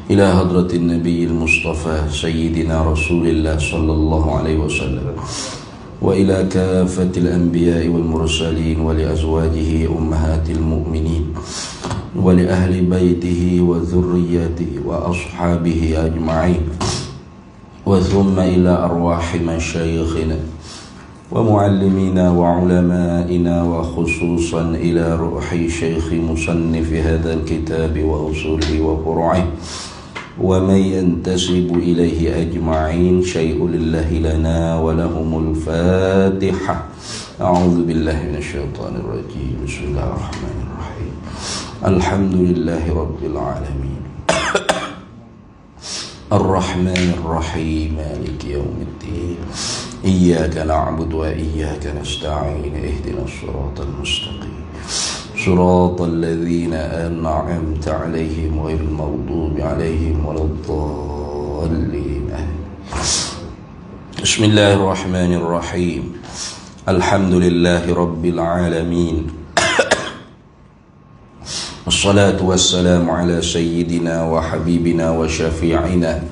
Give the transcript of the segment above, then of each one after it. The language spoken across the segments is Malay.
إلى حضرة النبي المصطفى سيدنا رسول الله صلى الله عليه وسلم وإلى كافة الأنبياء والمرسلين ولأزواجه أمهات المؤمنين ولأهل بيته وذريته وأصحابه أجمعين وثم إلى أرواح مشايخنا ومعلمينا وعلمائنا وخصوصا إلى روح شيخ مصنف هذا الكتاب وأصوله وفروعه ومن ينتسب إليه أجمعين شيء لله لنا ولهم الفاتحة. أعوذ بالله من الشيطان الرجيم. بسم الله الرحمن الرحيم. الحمد لله رب العالمين الرحمن الرحيم مالك يوم الدين إياك نعبد وإياك نستعين اهدنا الصراط المستقيم صراط الذين أنعمت عليهم غير المغضوب عليهم ولا الضالين. بسم الله الرحمن الرحيم. الحمد لله رب العالمين والصلاة والسلام على سيدنا وحبيبنا وشفيعنا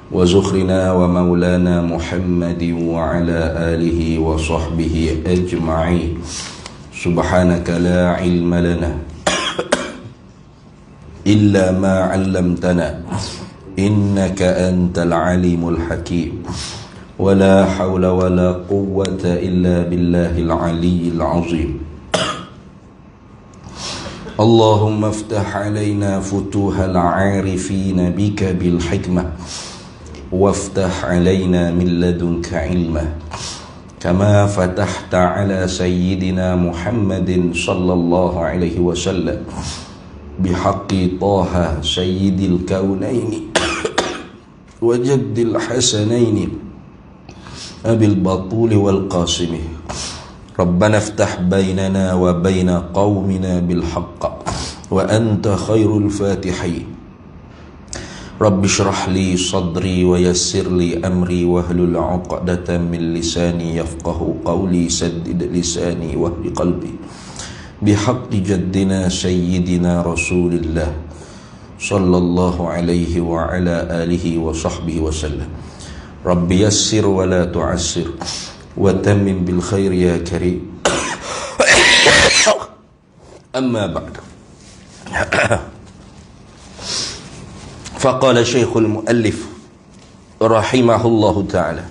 وزخرنا ومولانا محمد وعلى آله وصحبه أجمعين. سبحانك لا علم لنا إلا ما علمتنا إنك أنت العليم الحكيم ولا حول ولا قوة إلا بالله العلي العظيم. اللهم افتح علينا فتوح العارفين بك بالحكمة وافتح علينا من لدنك علما كما فتحت على سيدنا محمد صلى الله عليه وسلم بحق طه سيد الكونين وجد الحسنين أبي البطول والقاسم. ربنا افتح بيننا وبين قومنا بالحق وأنت خير الفاتحين. رب اشرح لي صدري ويسر لي أمري واحلل عقدة من لساني يفقه قولي سدد لساني واهد قلبي بحق جدنا سيدنا رسول الله صلى الله عليه وعلى آله وصحبه وسلم. رب يسر ولا تعسر وتمم بالخير يا كريم. أما بعد فقال شيخ المؤلف رحمه الله تعالى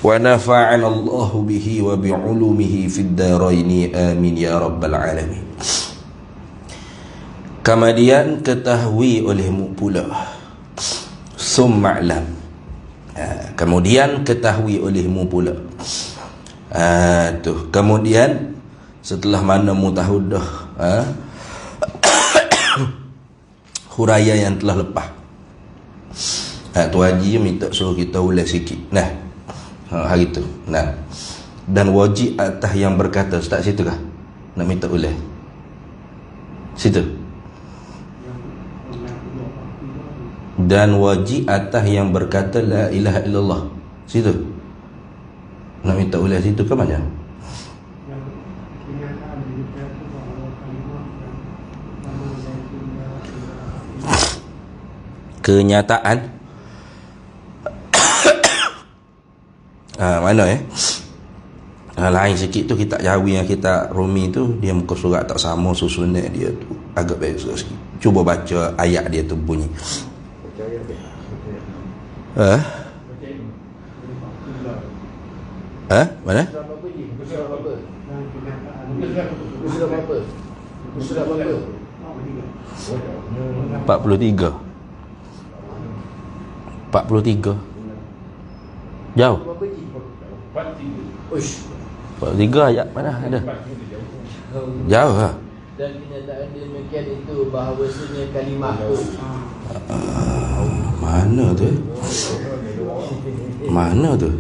ونفعنا الله به وبعلومه في الدارين آمين يا رب العالمين. Kemudian ketahui olehmu pula summa'lam, kemudian ketahui olehmu pula. Kemudian setelah mana mu tahu dah huraian yang telah lepas, tu Haji minta suruh kita ulas sikit. Nah, hari tu. Nah, dan wajib atas yang berkata, start situ kah? Nak minta ulas situ. Dan wajib atas yang berkata la ilaha illallah situ. Nak minta ulas situ ke mana? Kenyataan mana lain sikit tu. Kita Jawi yang kita Rumi tu, dia muka surat tak sama susunan dia tu, agak beza sikit. Cuba baca ayat dia tu bunyi. Mana? 43 jauh. 43 ayat mana ada? Jauh lah. Dan kenyataan dia demikian itu bahawasanya kalimah tu mana tu? Mana tu?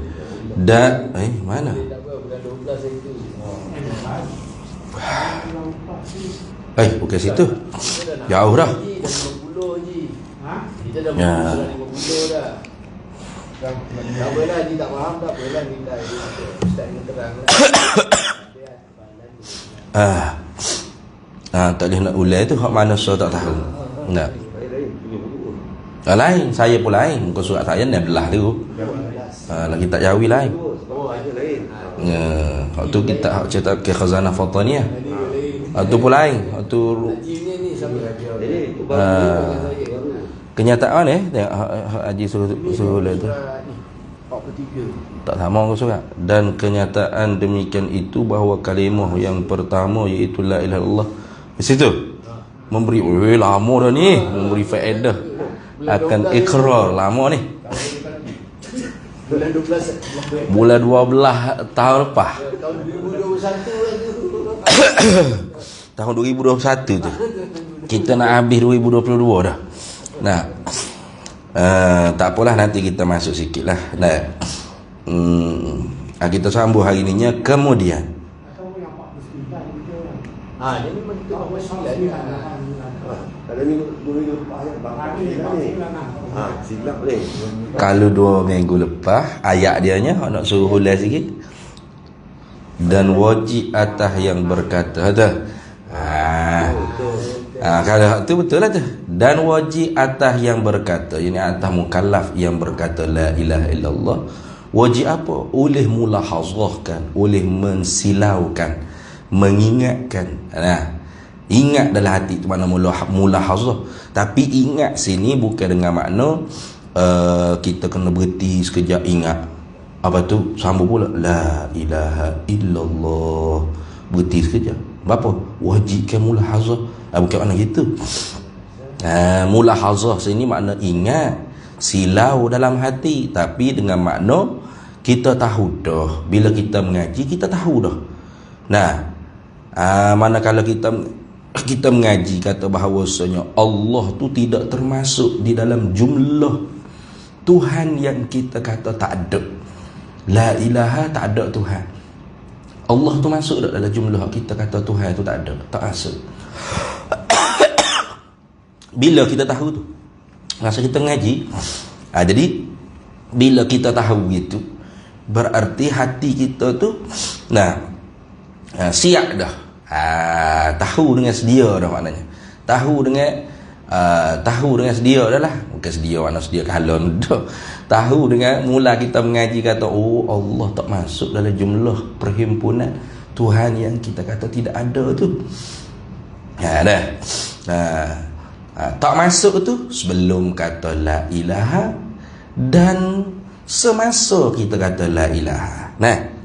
Dan mana? Bukan situ. Jauh dah. Kita dah 50 dah. Tak apalah, Haji tak faham, tak apalah, kita Ustaz ni terang lah. Tak boleh nak ulai tu hak mana saya tak tahu. Nah. Lain, saya pun lain. Muka surat saya ni adalah tu. Lagi tak Jawi lain. Ya, waktu kita cerita ke khazanah Fataniyah. Waktu pun lain. Waktu kenyataan tengok Haji suruh tu. Tak sama ke surat. Dan kenyataan demikian itu bahawa kalimah yang pertama iaitu la ilaha illallah. Di situ memberi lama dah ni, memberi faedah akan ikrar lama ni. Bulan 12 tahun lepas. Tahun 2021 lagi. Tahun 2021 tu. Kita nak habis 2022 dah. Nah. Tak apalah, nanti kita masuk sikit lah. Nah. Kita sambung hari ininya. Kemudian Dia memang kita nak wasilah ni. Kalau ni 2 minggu lepas silap ni. kalau 2 minggu lepas ayat dia nya nak suruh ulas sikit. Dan wajib atas yang berkata ada. Kalau tu betul lah tu. Dan wajib atas yang berkata, ini atas mukallaf yang berkata la ilaha illallah. Wajib apa? Oleh mulahazahkan, oleh mensilaukan, mengingatkan. Ingat dalam hati tu makna mulahazah. Tapi ingat sini bukan dengan makna kita kena berhenti sekejap ingat. Apa tu? Sambung pula la ilaha illallah. Berhenti sekejap. Apa? Wajibkan mulahazah. Bukan makna gitu. Mulahazah sini makna ingat, silau dalam hati, tapi dengan makna kita tahu dah. Bila kita mengaji kita tahu dah. Manakala kita mengaji kata bahawasanya Allah tu tidak termasuk di dalam jumlah Tuhan yang kita kata tak ada. La ilaha, tak ada Tuhan. Allah tu masuk tak dalam jumlah kita kata Tuhan tu tak ada, tak masuk. Bila kita tahu tu, masa kita mengaji, jadi bila kita tahu gitu, berarti hati kita tu siap dah. Tahu dengan sedia dah maknanya. Tahu dengan sedia dah lah. Bukan sedia makna sedia kalon dah. Tahu dengan mula kita mengaji kata, oh Allah tak masuk dalam jumlah perhimpunan Tuhan yang kita kata tidak ada tu. Tak masuk tu sebelum kata la ilaha dan semasa kita kata la ilaha.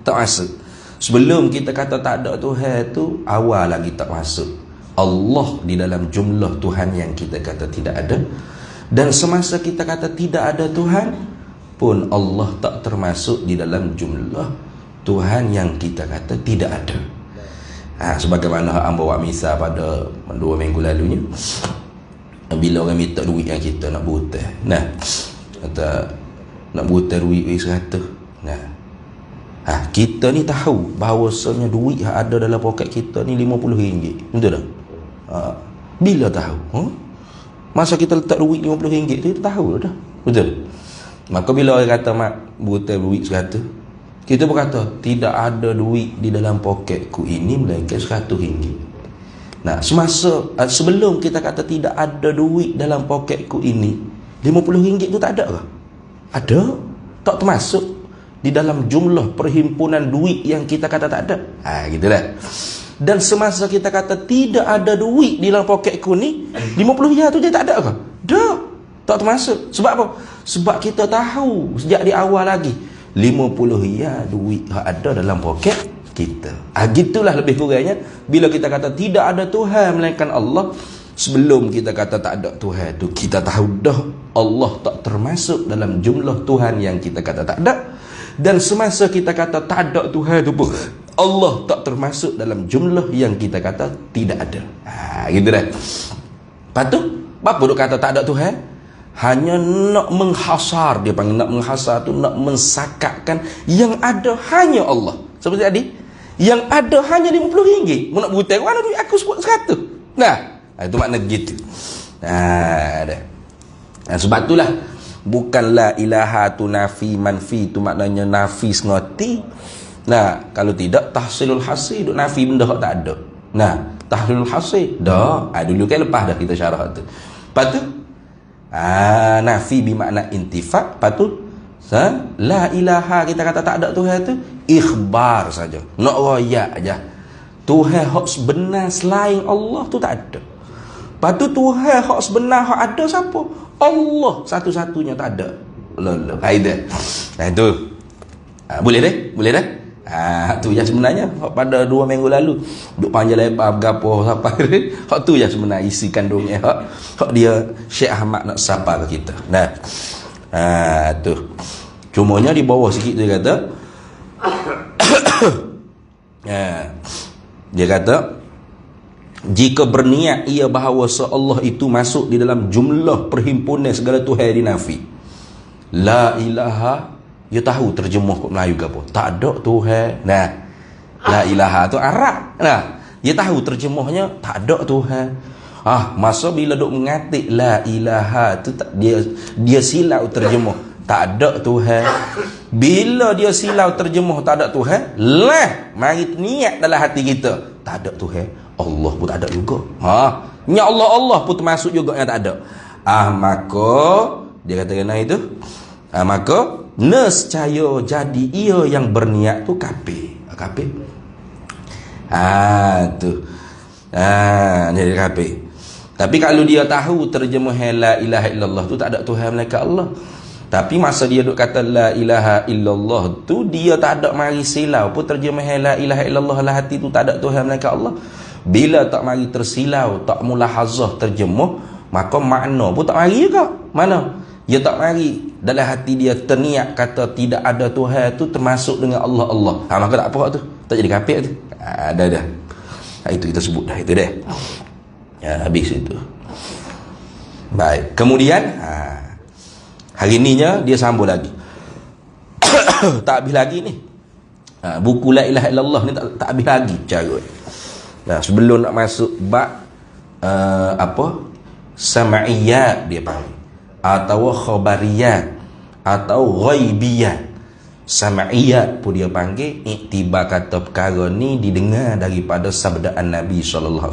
Tak masuk. Sebelum kita kata tak ada Tuhan tu, awal lagi tak masuk Allah di dalam jumlah Tuhan yang kita kata tidak ada. Dan semasa kita kata tidak ada Tuhan pun Allah tak termasuk di dalam jumlah Tuhan yang kita kata tidak ada. Sebagaimana hang bawa misal pada 2 minggu lalunya, bila orang minta duit yang kita nak berhutang, kata nak berhutang duit 100. Kita ni tahu bahawasanya duit yang ada dalam poket kita ni RM50. Betul tak? Bila tahu? Masa kita letak duit RM50 tu, kita tahu dah. Betul? Maka bila orang kata mak berhutang duit 100, kita berkata tidak ada duit di dalam poketku ini melainkan RM100. Semasa sebelum kita kata tidak ada duit dalam poketku ini, RM50 tu tak ada ke? Ada. Tak termasuk di dalam jumlah perhimpunan duit yang kita kata tak ada. Gitulah. Dan semasa kita kata tidak ada duit di dalam poketku ni, RM50 tu dia tak ada ke? Dah. Tak termasuk. Sebab apa? Sebab kita tahu sejak di awal lagi RM50 duit yang ada dalam poket kita. Gitulah lebih kurangnya bila kita kata tidak ada Tuhan melainkan Allah. Sebelum kita kata tak ada Tuhan tu, kita tahu dah Allah tak termasuk dalam jumlah Tuhan yang kita kata tak ada. Dan semasa kita kata tak ada Tuhan tu pun, Allah tak termasuk dalam jumlah yang kita kata tidak ada. Gitu dah. Lepas tu, apa duk kata tak ada Tuhan? Hanya nak menghasar, dia panggil nak menghasar tu, nak mensakatkan yang ada hanya Allah. Seperti tadi, yang ada hanya RM50. Mau nak berhutang, mana duit aku sebut 100. Itu makna gitu. Dah. Sebab itulah bukan la ilaha tu nafi manfi tu maknanya nafi ngoti. Kalau tidak tahsilul hasil duk nafi benda hak tak ada. Tahsilul hasil dah. Dulu kan lepas dah kita syarah tu. Lepas tu nafi bermakna intifa. Lepas tu la ilaha, kita kata tak ada Tuhan tu ikhbar saja, nak royak aja. Tuhan hak sebenar selain Allah tu tak ada. Lepas tu Tuhan hak sebenar hak ada siapa? Allah satu-satunya, tak ada. Haida. Nah itu. Boleh dah? Boleh dah? Tu yang sebenarnya pada 2 minggu lalu duk panjang lebar gapo sampai hak tu yang sebenarnya isi kandungnya hak dia Syekh Ahmad nak sapa ke kita. Nah. Tu. Cumanya di bawah sikit dia kata dia kata jika berniat ia bahawa Allah itu masuk di dalam jumlah perhimpunan segala Tuhan dinafi. La ilaha, dia tahu terjemah kat Melayu ke apa? Tak ada Tuhan. Nah, la ilaha tu Arab. Nah, dia tahu terjemahnya tak ada Tuhan. Masa bila duk mengatik la ilaha tu dia silau terjemah tak ada Tuhan. Bila dia silau terjemah tak ada Tuhan, mari niat dalam hati kita tak ada Tuhan, Allah pun tak ada juga. Nya Allah pun termasuk juga yang tak ada. Maka dia kata kena itu. Maka nescaya jadi ia yang berniat tu kafir. Kafir. Tu. Jadi kafir. Tapi kalau dia tahu terjemah la ilaha illallah tu tak ada Tuhan melainkan Allah. Tapi masa dia duk kata la ilaha illallah tu dia tak ada mari silau pun terjemah la ilaha illallah lah hati tu tak ada Tuhan melainkan Allah. Bila tak mari tersilau, tak mulahazah terjemah, maka makna pun tak mari juga. Mana? Dia tak mari dalam hati dia terniat kata tidak ada Tuhan tu termasuk dengan Allah. Maka tak apa tu. Tak jadi kafir tu. Dah. Itu kita sebut dah itu dah. Habis itu. Baik. Kemudian hari ininya dia sambung lagi. Tak habis lagi ni. Buku la ilaha illallah ni tak habis lagi cara. Sebelum nak masuk bab sam'iyat dia panggil, atau khabariyat atau ghaibiyat. Sam'iyat pun dia panggil iktibar kata perkara ni didengar daripada sabdaan Nabi SAW.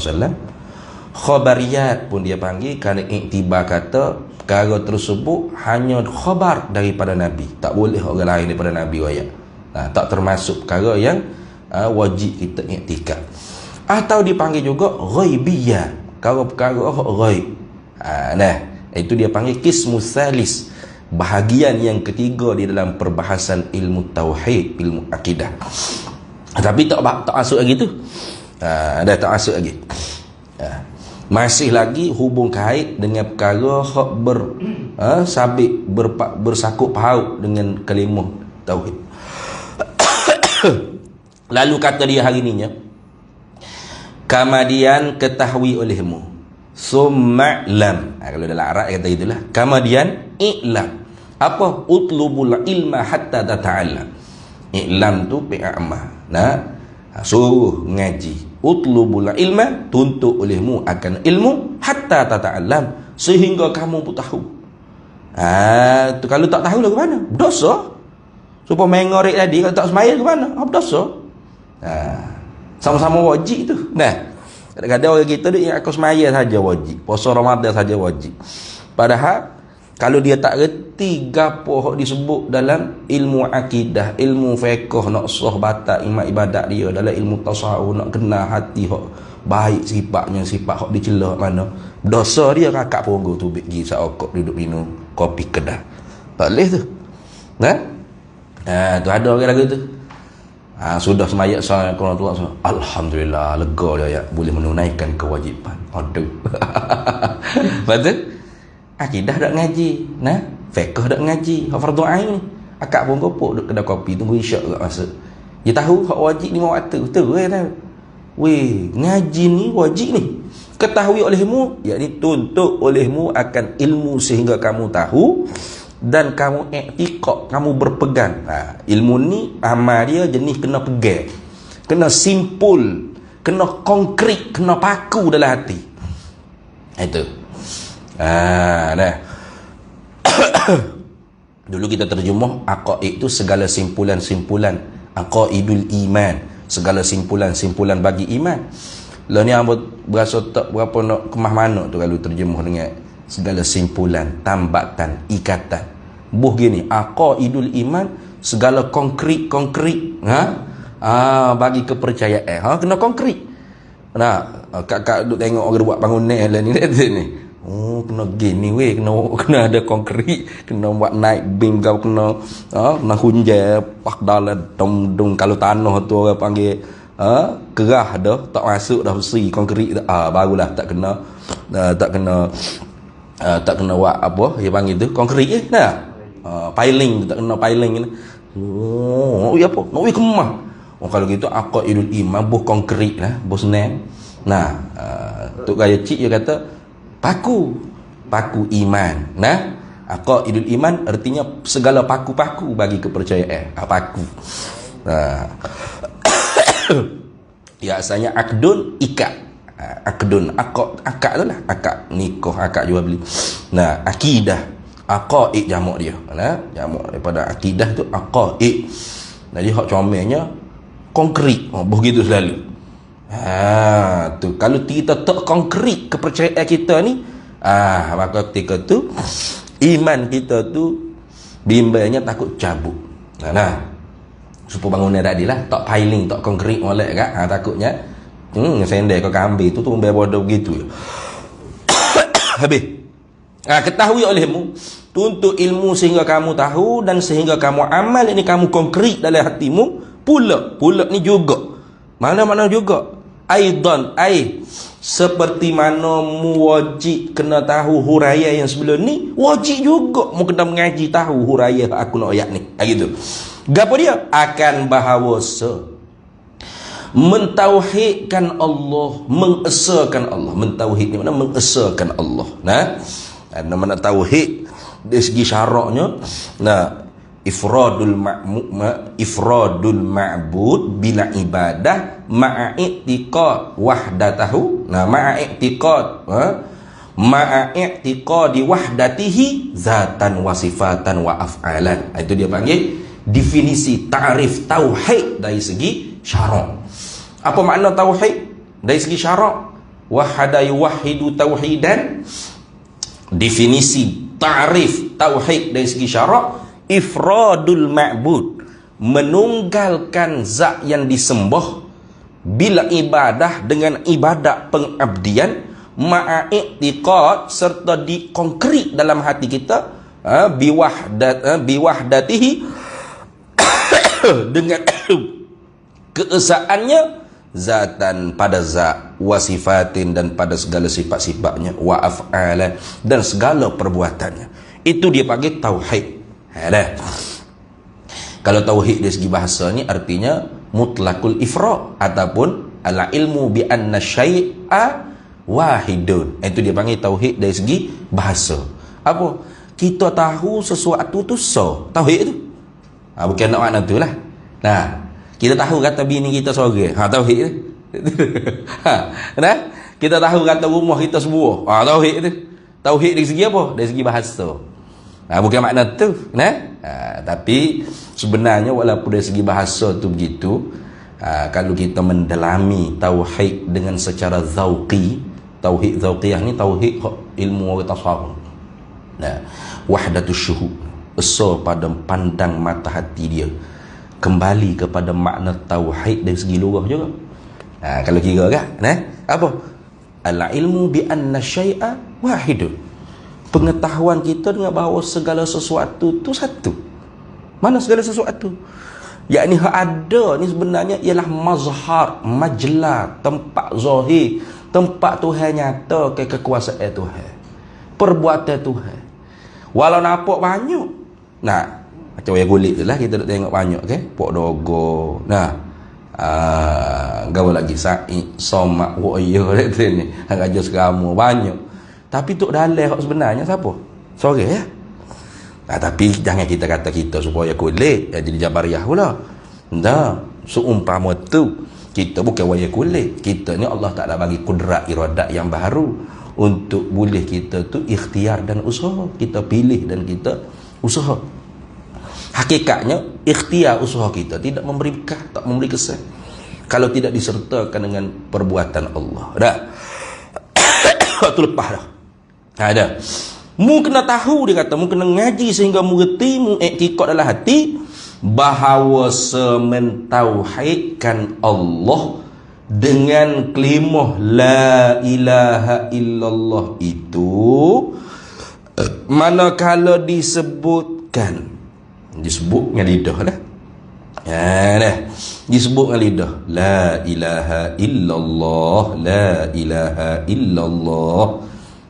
Khabariyat pun dia panggil kerana iktibar kata perkara tersebut hanya khabar daripada Nabi, tak boleh orang lain daripada Nabi wayak. Tak termasuk perkara yang wajib kita iktikad. Atau dipanggil juga ghaibiyah, perkara-perkara ghaib. Itu dia panggil qismus salis, bahagian yang ketiga di dalam perbahasan ilmu tauhid, ilmu akidah. Tapi tak masuk lagi tu. Dah tak masuk lagi. Masih lagi hubung kait dengan perkara hak sabit bersakut paut dengan kalimah tauhid. Lalu kata dia hari ininya, kemudian ketahui olehmu, summa lam. Kalau dalam Arab kata itulah, kemudian i'lam. Apa? Utlubul ilma hatta tata'allam. I'lam tu pi'amah. Suruh ngaji. Utlubul ilma, tuntut olehmu akan ilmu hatta tata'allam, sehingga kamu pun tahu. Tu kalau tak tahu lah ke mana? Dosa. Supaya mengorek tadi, kalau tak semaya ke mana? Dosa. Sama-sama wajib tu. Kadang-kadang orang kita dia ingat semaya saja wajib, puasa Ramadan saja wajib. Padahal kalau dia tak reti gapo hak disebut dalam ilmu akidah, ilmu fiqh, nak sah batal iman ibadat dia, dalam ilmu tasawuf nak kenal hati hak baik sifatnya, sifat hak dicela mana, dosa dia kakak punggu tu pergi sakok duduk minum kopi kedah. Tak boleh tu. Tu ada orang lagu tu. Sudah semayat salat Quran tu, alhamdulillah lega dia boleh menunaikan kewajipan. Aduh. Betul? Akidah dak ngaji, fiqh dak ngaji, hak fardu ain ni. Akak pun kopok duk kedai kopi tunggu isyak kat masa. Dia tahu hak wajib 5 waktu. Betul ke tahu? Ngaji ni wajib ni. Ketahui olehmu, yakni tuntut olehmu akan ilmu sehingga kamu tahu dan kamu i'tiqad, kamu berpegang. Ilmu ni amal dia jenis kena pegang, kena simpul, kena konkret, kena paku dalam hati. Itu. Dulu kita terjemah aqaid itu segala simpulan-simpulan, aqaidul iman, segala simpulan-simpulan bagi iman. Lah ni hamba berasa tak berapa nak kemah mana tu kalau terjemah dengan segala simpulan, tambatan, ikatan. Buh gini, aqaidul iman, segala konkret, bagi kepercayaan, kena konkret. Nah, kakak duk tengok orang buat bangunan lah ni ni. Oh, kena gini weh, kena ada konkret, kena buat naik beam kau kena hunjai pak dalam dong kalau tanah tu orang panggil kerah dah, tak masuk dah besi konkret dah. Barulah tak kena buat apa dia panggil tu konkret je dah. Piling tak kena piling ni. Oh, nak apa? Nak kemah. Oh, kalau gitu aqaidul iman buh konkret lah, buh senang. Nah, Tok Gaya Cik dia kata paku iman. Nah, aqaidul iman artinya segala paku-paku bagi kepercayaan. Paku. Ya, asalnya akdun ikat. Akdun akad tu lah, akad nikah, akad jual beli. Nah, akidah, aqaid jamak dia. Nah, jamak daripada akidah tu aqaid. Jadi hak comelnya konkret. Begitu selalu. Tu kalau kita tak konkret kepercayaan kita ni, maka ketika tu iman kita tu bimbangnya takut cabut. Nah, supaya bangunan tadi lah, tak piling, tak konkret molek kan. Takutnya sendek kau ambil tu biar bodoh begitu. Habis. Ketahui olehmu, tuntut ilmu sehingga kamu tahu dan sehingga kamu amal ini kamu konkret dalam hatimu. Pula ni juga. Mana-mana juga. Aidan seperti mana mu wajib kena tahu huraya yang sebelum ni, wajib juga mu kena mengaji tahu huraya aku nak ayat ni. Gitu. Gapo dia? Akan bahawasa mentauhidkan Allah, mengesakan Allah. Mentauhid ni mana? Mengesakan Allah. Nah, mana tauhid dari segi syaraknya. Nah, ifradul ma'bud bila ibadah ma'a i'tiqad wahdatahu. Nah, ma'a i'tiqadi wahdatihi zatan wa sifatan wa af'alan. Itu dia panggil definisi ta'rif tauhid dari segi syarak. Apa makna tauhid dari segi syarak? Wahada yuwahhidu tauhidan. Definisi ta'rif tauhid dari segi syarak, ifradul ma'bud, menunggalkan zat yang disembah, bila ibadah dengan ibadah pengabdian, ma'a-i'tiqad, serta dikonkret dalam hati kita, biwahdatihi, dengan keesaannya, zatan pada zat, wasifatin dan pada segala sifat-sifatnya, wa af'alan dan segala perbuatannya. Itu dia panggil tauhid. Kalau tauhid dari segi bahasa ni artinya mutlakul ifrad ataupun ala ilmu bi anna syai'a wahidun. Itu dia panggil tauhid dari segi bahasa. Apa? Kita tahu sesuatu tu tauhid tu. Bukan nak makna tu lah. Nah, kita tahu kata bini kita sorang. Tauhid tu. Nah, kita tahu kata rumah kita sebuah. Tauhid tu. Tauhid dari segi apa? Dari segi bahasa. Bukan makna tu, tapi sebenarnya walaupun dari segi bahasa tu begitu, kalau kita mendalami tauhid dengan secara zauqi, tauhid zauqiyah ni tauhid ilmu orang tasawuf. Wahdatus syuhud, esa pada pandang mata hati dia, kembali kepada makna tauhid dari segi lughah juga. Kalau kira kan, apa? Al ilmu bi anna syai'a wahidun. Pengetahuan kita dengan bahawa segala sesuatu tu satu. Mana segala sesuatu? Yakni hak ada ni sebenarnya ialah mazhar, majlah, tempat zahir, tempat Tuhan nyata ke kekuasaan Tuhan, perbuatan Tuhan. Walau nampak banyak. Nah, macam wayang kulit tu lah, kita nak tengok banyak ke, pok dogo. Nah, gaul lagi Said, Somak, Woyo ni, Raja Serama banyak. Tapi tok dalai hak sebenarnya siapa? Sorang ya. Tapi jangan kita kata kita supaya kulit jadi Jabariyah pula. Dah, seumpama tu kita bukan wayang kulit. Kita ni Allah Taala bagi kudrat iradat yang baru untuk boleh kita tu ikhtiar dan usaha. Kita pilih dan kita usaha. Hakikatnya ikhtiar usaha kita tidak memberi berkah, tak memberi kesan kalau tidak disertakan dengan perbuatan Allah. Dah. Itu lepas dah. Ada. Mu kena tahu, dia kata, mu kena ngaji sehingga mu reti, mu iktikad dalam hati bahawa sementauhidkan Allah dengan kalimah la ilaha illallah itu, manakala disebut dengan lidah lah. Disebut dengan lidah, la ilaha illallah, la ilaha illallah,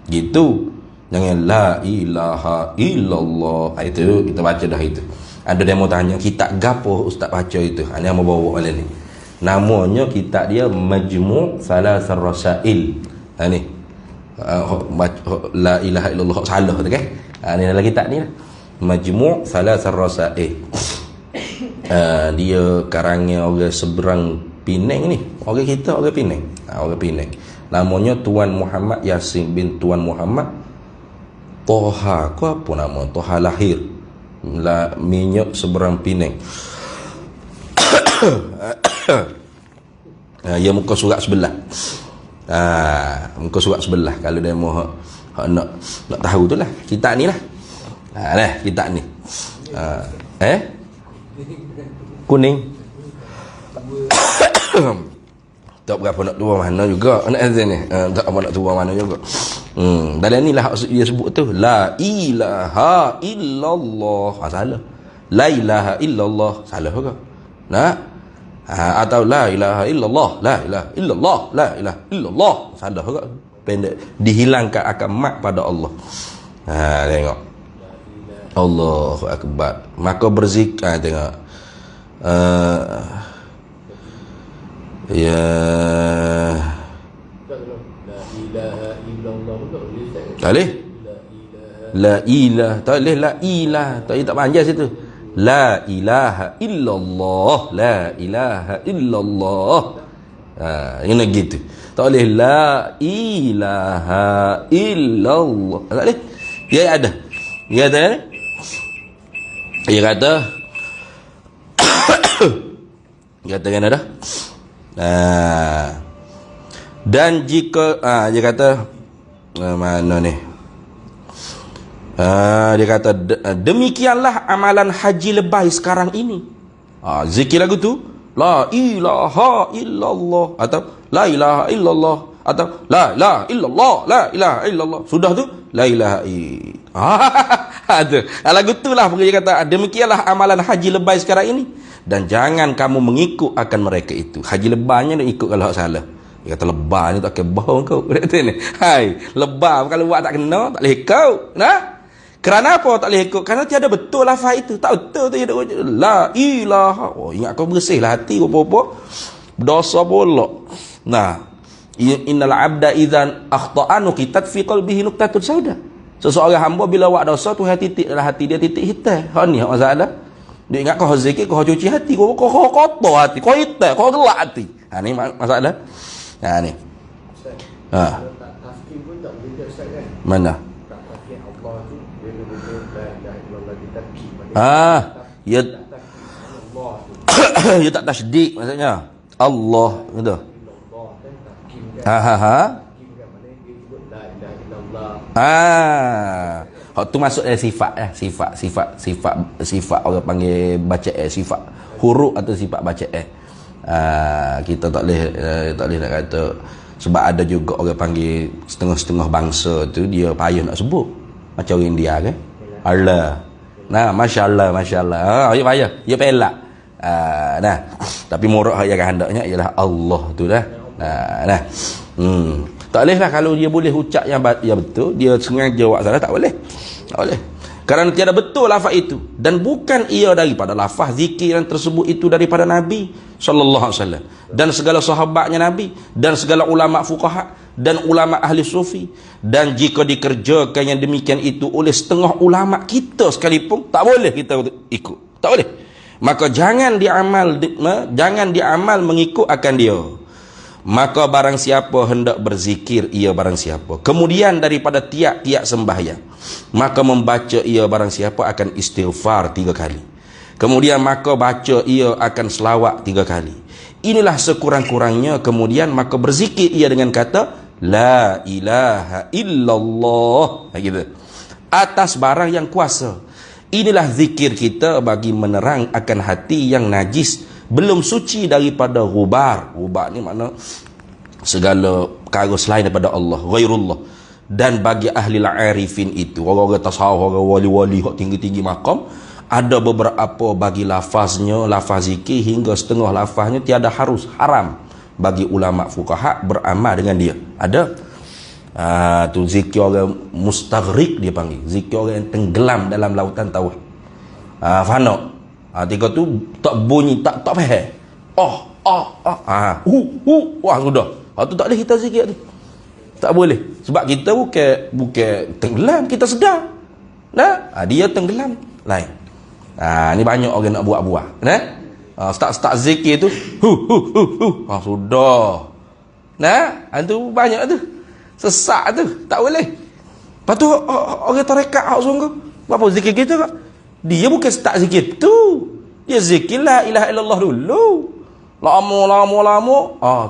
gitu. Jangan la ilaha illallah. Itu kita baca dah itu. Ada yang mau tanya, kitab gapo ustaz baca itu? Ini yang mau bawa oleh ni. Namanya kitab dia Majmu' Thalathar Rasail. Ni la ilaha illallah salah tu kan. Ni dalam kitab ni lah. Majmu' Thalathar Rasail. Dia karangnya orang seberang Penang ni. Orang kita orang Penang. Orang Penang. Namanya Tuan Muhammad Yasin bin Tuan Muhammad Toha. Kau apa nama? Toha lahir. Minyak seberang Penang. Ya, muka surat sebelah. Muka surat sebelah. Kalau dia mau nak tahu tu lah. Kitab ni lah. Kitab ni. Kuning. Tak berapa nak tua mana juga nak azan ni. Tak apa nak tua mana juga. Dalam ni lah dia sebut tu, la ilaha illallah. Salah. La ilaha illallah. Salah juga. Nah. Atau la ilaha illallah, la ilaha illallah, la ilaha illallah. Salah juga. Pendek. Dihilangkan akan mak pada Allah. Tengok. Allahu akbar. Maka berzikir, tengok. Ya. Tak boleh. La ilaha. Tak boleh la ilaha. Tak panjang situ. La ilaha illallah, la ilaha illallah. Ini gitu. Tak boleh la ilaha illallah. Tak boleh. Dia ada. Dia ada ni. Dia kata dia kata kan ada. Dan jika dia kata mana ni? Dia kata demikianlah amalan haji lebay sekarang ini. Zikir lagu tu la ilaha illallah atau la ilaha illallah atau la ilaha illallah, la ilaha illallah. Sudah tu la ilaha lagu tu lah dia kata demikianlah amalan haji lebay sekarang ini, dan jangan kamu mengikut akan mereka itu. Haji lebaynya dia ikut kalau salah. Dia kata lebah ni tak kena bohong kau. Kata ni. Hai, lebah kalau buat tak kena tak boleh ikut. Nah? Kerana apa tak boleh ikut? Kerana tiada betul lafaz itu. Tak betul tu la ilaha. Oh, ingat kau bersihlah hati apa-apa. Dosa bolok. Nah, innal abda idzan akhta'an nuqitat fi qalbihi nuqtatun sauda. Seseorang hamba bila buat dosa tu titik dalam hati dia titik hitam. Ha ni masalah. Dia ingat kau zikir, kau cuci hati, kau kotor hati, kau hitam, kau gelap hati. Ni masalah. Ni. Tafkir pun tak boleh Ustaz kan? Mana? Tafkir Allah tu dia betul la ilaha illallah ditafkir. Ya. Ya tak tasydid maksudnya. Allah gitu. Allah kan tafkir kan. Tu masuk sifat sifat orang panggil baca sifat huruf atau sifat baca kita tak boleh nak kata, sebab ada juga orang panggil setengah-setengah bangsa tu dia payah nak sebut macam orang India kan. Allah. Nah, masya-Allah. Dia payah, dia pelak. Tapi murah yang hendaknya ialah Allah tu dah. Tak boleh lah kalau dia boleh ucap yang betul, dia sengaja buat salah, tak boleh. Tak boleh. Kerana tiada betul lafaz itu, dan bukan ia daripada lafaz zikir yang tersebut itu daripada Nabi sallallahu alaihi wasallam dan segala sahabatnya Nabi dan segala ulama fuqaha dan ulama ahli sufi, dan jika dikerjakan yang demikian itu oleh setengah ulama kita sekalipun, tak boleh kita ikut. Tak boleh. Maka jangan diamal mengikut akan dia. Maka barang siapa hendak berzikir, ia barang siapa kemudian daripada tiap-tiap sembahyang, maka membaca ia barang siapa akan istighfar 3 kali, kemudian maka baca ia akan selawat 3 kali. Inilah sekurang-kurangnya. Kemudian maka berzikir ia dengan kata la ilaha illallah. Gitu. Atas barang yang kuasa. Inilah zikir kita bagi menerang akan hati yang najis, belum suci daripada ghubar. Ghubar ni makna segala perkara selain daripada Allah, ghairullah. Dan bagi ahli al-arifin itu, orang-orang tasawuf, orang wali-wali hak tinggi-tinggi makam, ada beberapa bagi lafaznya, lafaz zikir hingga setengah lafaznya tiada harus, haram bagi ulama fuqaha beramal dengan dia. Ada tu zikir orang mustaghriq dia panggil, zikir orang yang tenggelam dalam lautan tauhid. Fana. Ketika tu tak bunyi, tak faham. Wah sudah. Tu tak boleh kita zikir tu. Tak boleh. Sebab kita bukan tenggelam, kita sedar. Nah, dia tenggelam lain. Ni banyak orang nak buat-buat. Nah. Start zikir tu. Sudah. Nah, tu banyak tu. Sesak tu, tak boleh. Lepas tu orang tarekat hak sungguh. Apa zikir kita kak? Dia bukan start zikir tu. Dia zikir la ilaha illallah dulu. Lama.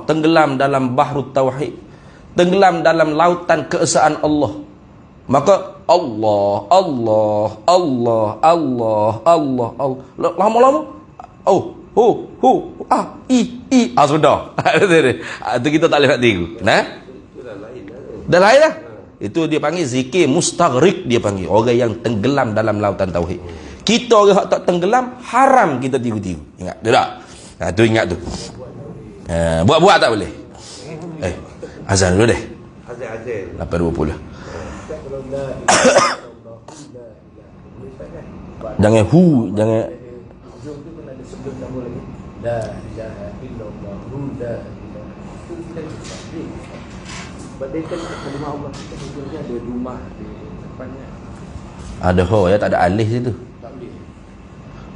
Tenggelam dalam bahrut tauhid. Tenggelam dalam lautan keesaan Allah. Maka Allah. Lama-lama. Sudah. Itu kita tak boleh nak tiru. Nah? Dah lain lah. Itu dia panggil zikir mustaghriq, dia panggil orang yang tenggelam dalam lautan tauhid. Kita orang yang tak tenggelam, haram kita tiru-tiru. Ingat dia tak? Tu ingat tu. Buat-buat tak boleh. Azan dulu deh. Azan 8.20. Jangan jangan la ilaha illallah, la sebab dia kan kalimah Allah kita sebenarnya ada rumah di depannya. Ada ya, tak ada alih situ. Tak boleh.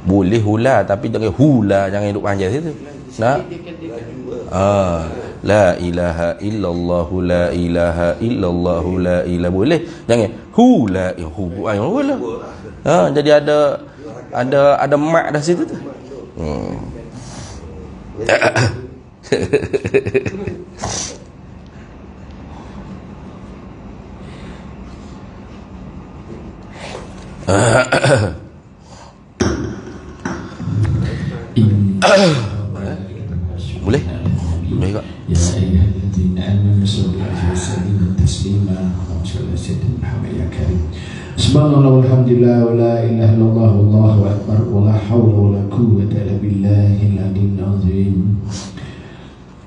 Boleh hula tapi jangan hula, jangan duduk panjang situ. Nah. La ilaha illallah, la ilaha illallah, la ilaha, boleh. Jangan hula, hula. Jadi ada mak dah situ tu. Boleh? Boleh kak. Ya ayyuhalladzina amanu sallu alaihi wa sallimu taslima. Allahumma salli Muhammad ya karim. Subhanallah walhamdulillah wa la ilaha illallah wallahu akbar wa la hawla wa la quwwata illa billahil aliyyil azim.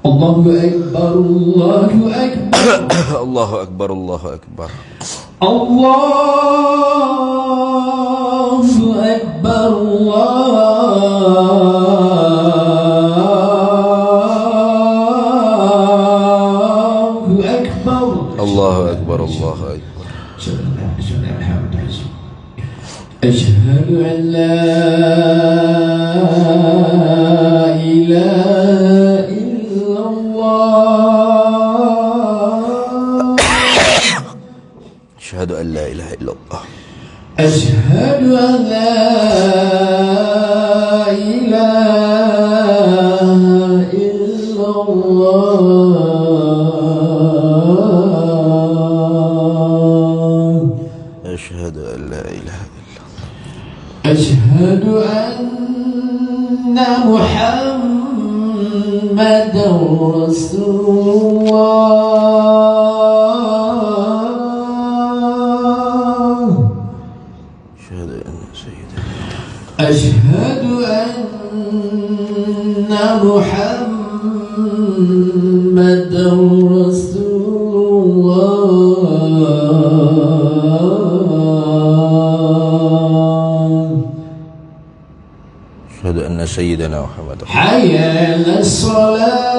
Allahu akbar, Allahu akbar. Allahu akbar, Allahu akbar. Allahu akbar, Allahu akbar, Allahu akbar. أشهد أن لا إله إلا الله أشهد أن لا إله إلا الله أشهد أن لا إله إلا الله أشهد أن لا إله إلا الله أشهد أن محمدا رسول الله أشهد أن سيدنا أشهد أن محمدا رسول الله أشهد أن سيدنا محمد حي على الصلاة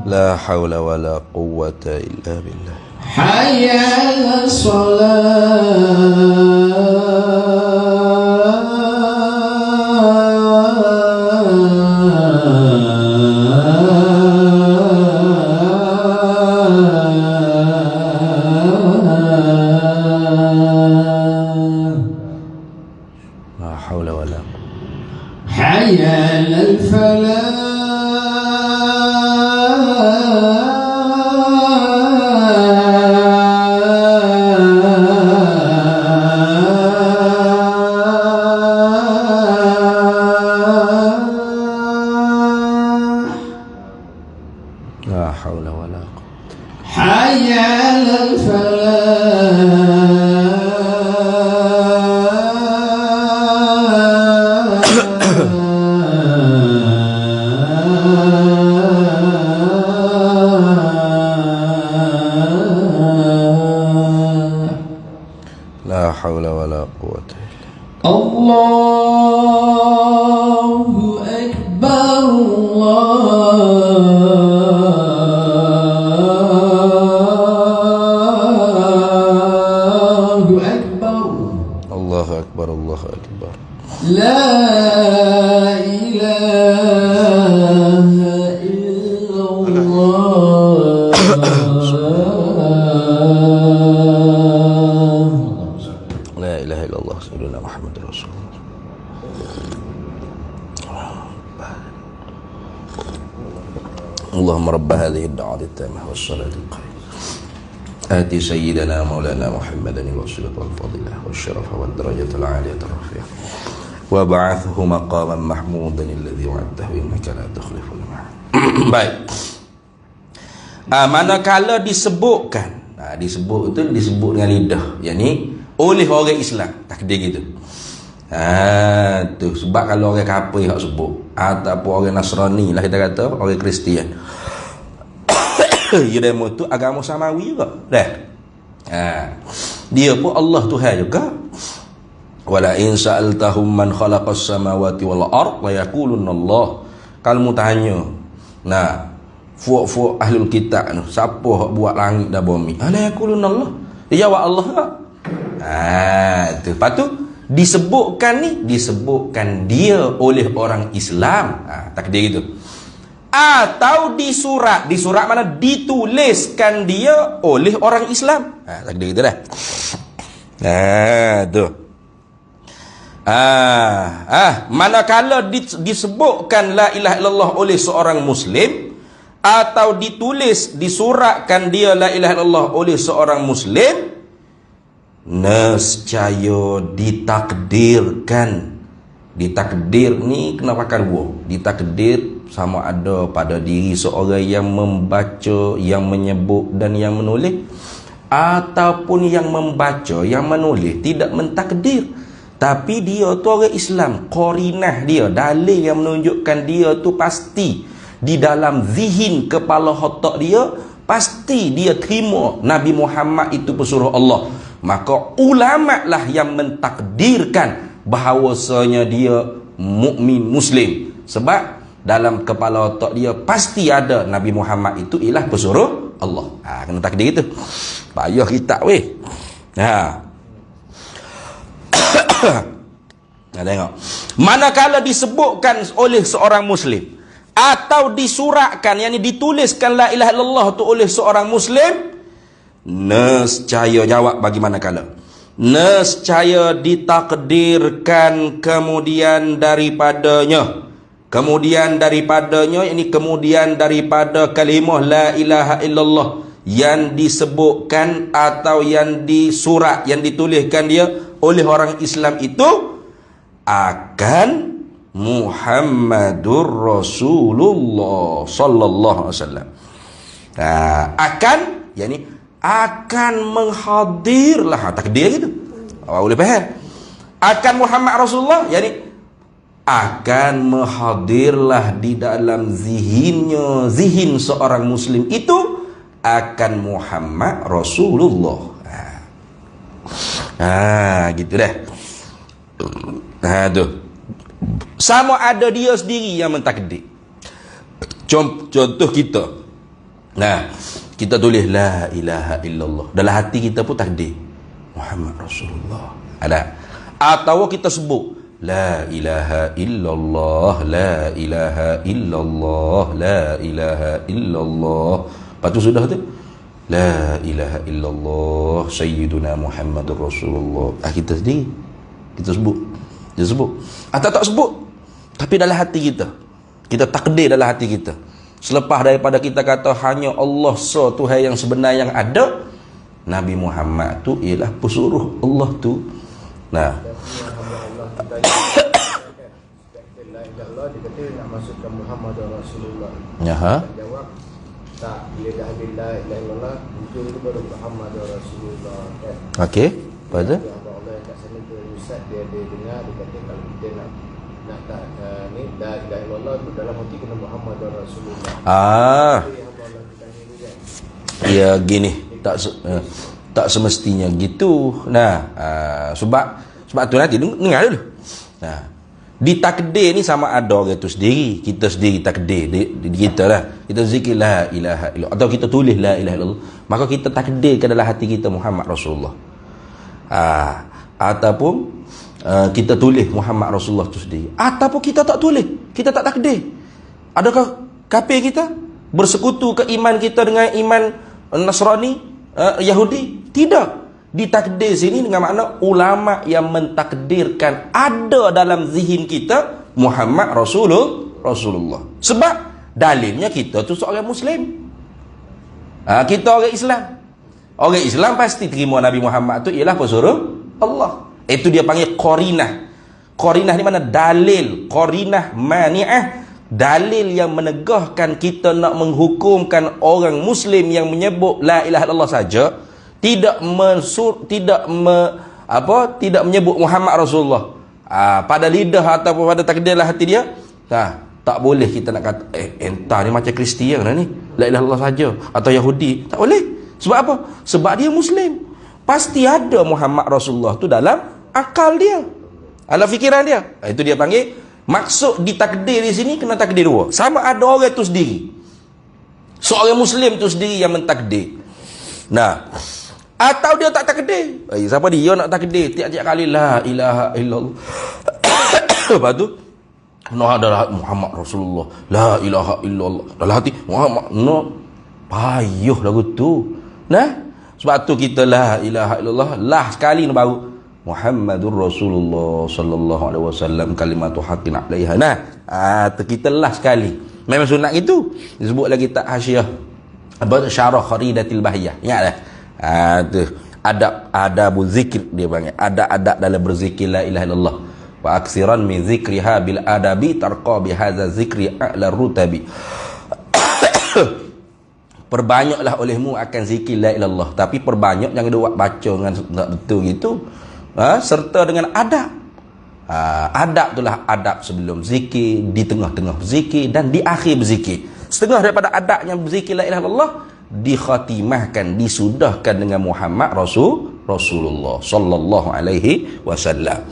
لا حول ولا قوة إلا بالله حي على الصلاة La haula wala quwwata. حي على الفلاح La haula wala quwwata. حي على الفلاح La haula wala quwwata. الله أكبر الله أكبر Allahu akbar, Allahu akbar. لا إله إلا الله La ilaha illallah sayyidina Muhammad Rasulullah. اللهم رب هذه الدعوة التامة والصلاة القائمة آت سيدنا مولانا محمدا الوسيلة والفضيلة والشرف والدرجة العالية الرفيعة وابعثه مقاما محمودا الذي وعدته إنك لا تخلف الميعاد. Baik. Manakala disebutkan, disebut itu disebut dengan lidah, yakni oleh orang Islam, takdir gitu. Tu sebab kalau orang kafir hak sebut ataupun orang Nasrani lah kita kata, orang Kristian. Dia demo tu agama samawi juga. Dah. Dia pun Allah Tuhan juga. Wala in sa'altahum man khalaqas samawati wal ard la yaqulunna Allah. Kalau mu tanya, nah, fuak-fuak ahlul kitab tu, siapa hak buat langit dan bumi? La yaqulunna Allah. Dia jawab Allah tak? Tu. Lepas tu disebutkan dia oleh orang Islam. Takdir gitu. Atau disurat mana dituliskan dia oleh orang Islam. Takdir gitu dah. Tu. Manakala disebutkan la ilaha illallah oleh seorang muslim atau disuratkan dia la ilaha illallah oleh seorang muslim, nescaya ditakdirkan. Ditakdir ni kena pakai dua. Ditakdir sama ada pada diri seorang yang membaca, yang menyebut dan yang menulis, ataupun yang membaca, yang menulis tidak mentakdir, tapi dia tu orang Islam, qarinah dia, dalil yang menunjukkan dia tu pasti di dalam zihin kepala otak dia, pasti dia terima Nabi Muhammad itu pesuruh Allah. Maka ulama lah yang mentakdirkan bahawasanya dia mukmin muslim, sebab dalam kepala otak dia pasti ada Nabi Muhammad itu ialah pesuruh Allah. Kena takdir itu. Payah kita weh. Tengok. Manakala disebutkan oleh seorang muslim atau disuratkan, yakni dituliskan la ilaha illallah tu oleh seorang muslim, nescaya, jawab bagaimana kala, nescaya ditakdirkan kemudian daripadanya, ini kemudian daripada kalimah la ilaha illallah yang disebutkan atau yang disurat, yang dituliskan dia oleh orang Islam itu, akan Muhammadur Rasulullah sallallahu alaihi wasallam. Akan, yakni akan menghadirlah, takdir gitu. Awak boleh faham? Akan Muhammad Rasulullah, yakni akan menghadirlah di dalam zihinnya, zihin seorang muslim itu akan Muhammad Rasulullah. Gitu dah. Tu. Sama ada dia sendiri yang mentakdir. Contoh kita. Kita tulis la ilaha illallah. Dalam hati kita pun takdir Muhammad Rasulullah. Ada. Atau kita sebut la ilaha illallah, la ilaha illallah, la ilaha illallah. Lepas tu sudah tu La ilaha illallah Sayyiduna Muhammadur Rasulullah. Kita sendiri kita sebut. Dia sebut. Atau tak sebut, tapi dalam hati kita, kita takdir dalam hati kita. Selepas daripada kita kata hanya Allah Tuhan yang sebenar yang ada, Nabi Muhammad tu ialah pesuruh Allah tu. Nah, dia kata nak masukkan Muhammad Rasulullah. ya ha? Jawab tak, bila dah habis la ilaha illallah itu baru Muhammad Rasulullah kan. Okey, pada Allah yang kat sana tu Ustaz dia dengar, dia kata kalau kita nak tak ni la ilaha illallah tu dalam hati kena Muhammad Rasulullah. Ya gini, tak semestinya gitu. Nah, sebab tu nanti dengar dulu. Nah, ditakdir ni sama ada orang tu sendiri, kita sendiri takdir kita lah. Kita zikir la ilaha illallah atau kita tulis la ilaha illallah, maka kita takdirkan dalam hati kita Muhammad Rasulullah. Ataupun kita tulis Muhammad Rasulullah tu sendiri, ataupun kita tak tulis, kita tak takdir. Adakah kafir kita bersekutu ke iman kita dengan iman Nasrani, Yahudi? Tidak. Ditakdir sini dengan makna ulama yang mentakdirkan ada dalam zihin kita Muhammad Rasulullah. Sebab dalilnya kita tu seorang Muslim. Kita orang Islam. Orang Islam pasti terima Nabi Muhammad tu ialah pesuruh Allah. Itu dia panggil qarinah. Qarinah ni mana? Dalil. Qarinah mani'ah. Dalil yang menegahkan kita nak menghukumkan orang Muslim yang menyebut la ilaha illallah saja, tidak menyebut Muhammad Rasulullah pada lidah ataupun pada takdirlah hati dia. Tak boleh kita nak kata entah ni macam Kristian lah ni, la ilaha illallah saja, atau Yahudi. Tak boleh. Sebab apa? Sebab dia Muslim. Pasti ada Muhammad Rasulullah tu dalam akal dia, dalam fikiran dia. Itu dia panggil maksud ditakdir di sini kena takdir dua. Sama ada orang tu sendiri, seorang Muslim tu sendiri yang mentakdir. Nah, atau dia tak takdir. Siapa dia nak takdir tiap-tiap kali la ilaha illallah. Lepas tu no adalah Muhammad Rasulullah, la ilaha illallah dalam hati Muhammad, no payuh lagu tu. Nah, sebab tu kita la ilaha illallah lah sekali baru Muhammadur Rasulullah sallallahu alaihi wasallam kalimatu haqqin alaiha. Nah, kita lah sekali. Memang sunat gitu. Disebut lagi tak hasyiah apa syarah kharidatil bahiyah. Ingatlah. Tu adab zikir dia panggil. Adab dalam berzikir la ilaha illallah. Wa aksiran min zikriha bil adabi tarqa bi hadza zikri a'la rutabi. Perbanyaklah olehmu akan zikir la ilallah, tapi perbanyak jangan dia baca dengan tak betul gitu. Serta dengan adab. Adab itulah adab sebelum zikir, di tengah-tengah berzikir dan di akhir berzikir. Setengah daripada adabnya berzikir la ilaha illallah dikhatimahkan, disudahkan dengan Muhammad Rasulullah sallallahu alaihi wasallam.